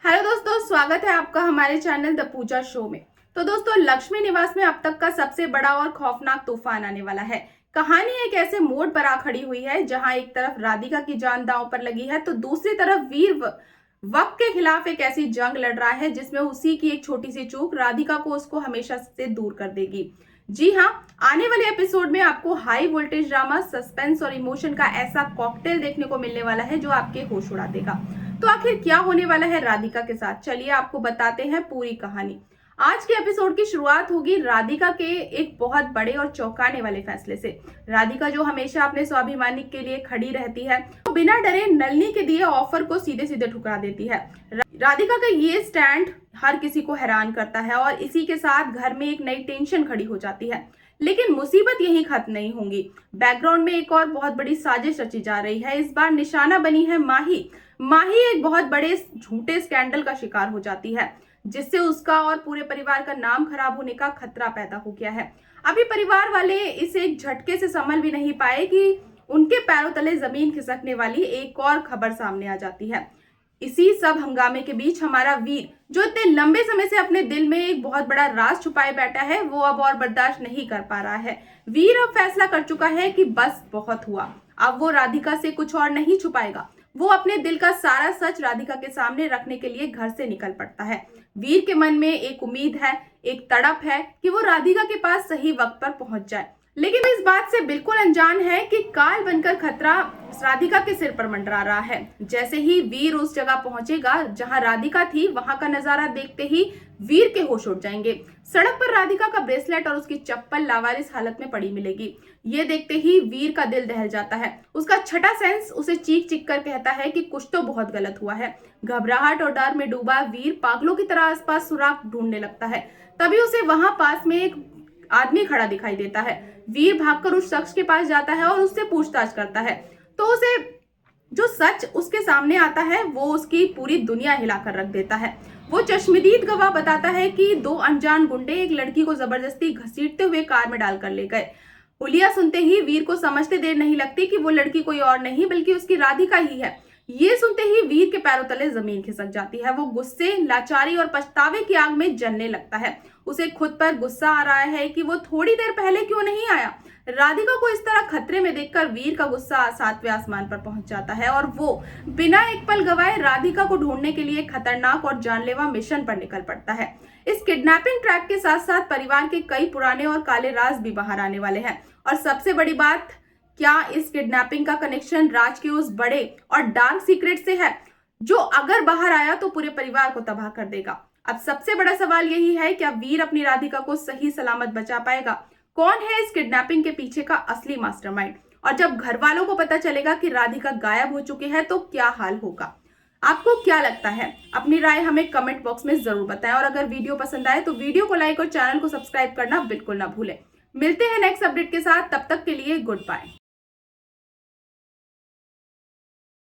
Hello दोस्तों, स्वागत है आपका हमारे चैनल द पूजा शो में। तो दोस्तों, लक्ष्मी निवास में अब तक का सबसे बड़ा और खौफनाक तूफान आने वाला है। कहानी एक ऐसे मोड़ पर आ खड़ी हुई है जहां एक तरफ राधिका की जान दांव पर लगी है तो दूसरी तरफ वीर वक्त के खिलाफ एक ऐसी जंग लड़ रहा है जिसमें उसी की एक छोटी सी चूक राधिका को उसको हमेशा से दूर कर देगी। जी हाँ, आने वाले एपिसोड में आपको हाई वोल्टेज ड्रामा, सस्पेंस और इमोशन का ऐसा कॉकटेल देखने को मिलने वाला है जो आपके होश उड़ा देगा। तो आखिर क्या होने वाला है राधिका के साथ, चलिए आपको बताते हैं पूरी कहानी। आज के एपिसोड की शुरुआत होगी राधिका के एक बहुत बड़े और चौंकाने वाले फैसले से। राधिका जो हमेशा अपने स्वाभिमान के लिए खड़ी रहती है, तो बिना डरे नलिनी के दिए ऑफर को सीधे सीधे ठुकरा देती है। राधिका का ये स्टैंड हर किसी को हैरान करता है और इसी के साथ घर में एक नई टेंशन खड़ी हो जाती है। लेकिन मुसीबत यहीं खत्म नहीं होंगी। बैकग्राउंड में एक और बहुत बड़ी साजिश रची जा रही है। इस बार निशाना बनी है माही। माही एक बहुत बड़े झूठे स्कैंडल का शिकार हो जाती है जिससे उसका और पूरे परिवार का नाम खराब होने का खतरा पैदा हो गया है। अभी परिवार वाले इसे एक झटके से संभल भी नहीं पाए कि उनके पैरों तले जमीन खिसकने वाली एक और खबर सामने आ जाती है। इसी सब हंगामे के बीच हमारा वीर, जो इतने लंबे समय से अपने दिल में एक बहुत बड़ा राज छुपाए बैठा है, वो अब और बर्दाश्त नहीं कर पा रहा है। वीर अब फैसला कर चुका है कि बस बहुत हुआ। अब वो राधिका से कुछ और नहीं छुपाएगा। वो अपने दिल का सारा सच राधिका के सामने रखने के लिए घर से निकल पड़ता है। वीर के मन में एक उम्मीद है, एक तड़प है कि वो राधिका के पास सही वक्त पर पहुंच जाए। लेकिन इस बात से बिल्कुल अनजान है कि काल बनकर खतरा राधिका के सिर पर मंडरा रहा है। जैसे ही वीर उस जगह पहुंचेगा जहां राधिका थी, वहां का नजारा देखते ही वीर के होश उड़ जाएंगे। सड़क पर राधिका का ब्रेसलेट और उसकी चप्पल लावारिस हालत में पड़ी मिलेगी। ये देखते ही वीर का दिल दहल जाता है। उसका छठा सेंस उसे चीख चीख कर कहता है कि कुछ तो बहुत गलत हुआ है। घबराहट और डर में डूबा वीर पागलों की तरह आसपास सुराग ढूंढने लगता है। तभी उसे वहां पास में एक आदमी खड़ा दिखाई देता है। वीर भागकर उस शख्स के पास जाता है और उससे पूछताछ करता है। तो उसे जो सच उसके सामने आता है वो उसकी पूरी दुनिया हिलाकर रख देता है। वो चश्मदीद गवाह बताता है कि दो अनजान गुंडे एक लड़की को जबरदस्ती घसीटते हुए कार में डालकर ले गए। हुलिया सुनते ही वीर को समझते देर नहीं लगती कि वो लड़की कोई और नहीं बल्कि उसकी राधिका ही है। ये सुनते ही वीर के पैरों तले जमीन खिसक जाती है। वो गुस्से, लाचारी और पछतावे की आग में जलने लगता है। उसे खुद पर गुस्सा आ रहा है कि वो थोड़ी देर पहले क्यों नहीं आया। राधिका को इस तरह खतरे में देखकर वीर का गुस्सा सातवें आसमान पर पहुंच जाता है और वो बिना एक पल गवाए राधिका को ढूंढने के लिए खतरनाक और जानलेवा मिशन पर निकल पड़ता है। इस किडनैपिंग ट्रैक के साथ साथ परिवार के कई पुराने और काले राज भी बाहर आने वाले हैं। और सबसे बड़ी बात, क्या इस किडनैपिंग का कनेक्शन राज के उस बड़े और डार्क सीक्रेट से है जो अगर बाहर आया तो पूरे परिवार को तबाह कर देगा। अब सबसे बड़ा सवाल यही है, क्या वीर अपनी राधिका को सही सलामत बचा पाएगा? कौन है इस किडनैपिंग के पीछे का असली मास्टरमाइंड? और जब घर वालों को पता चलेगा कि राधिका गायब हो चुकी है तो क्या हाल होगा? आपको क्या लगता है? अपनी राय हमें कमेंट बॉक्स में जरूर बताएं और अगर वीडियो पसंद आए तो वीडियो को लाइक और चैनल को सब्सक्राइब करना बिल्कुल ना भूलें। मिलते हैं नेक्स्ट अपडेट के साथ, तब तक के लिए गुड बाय।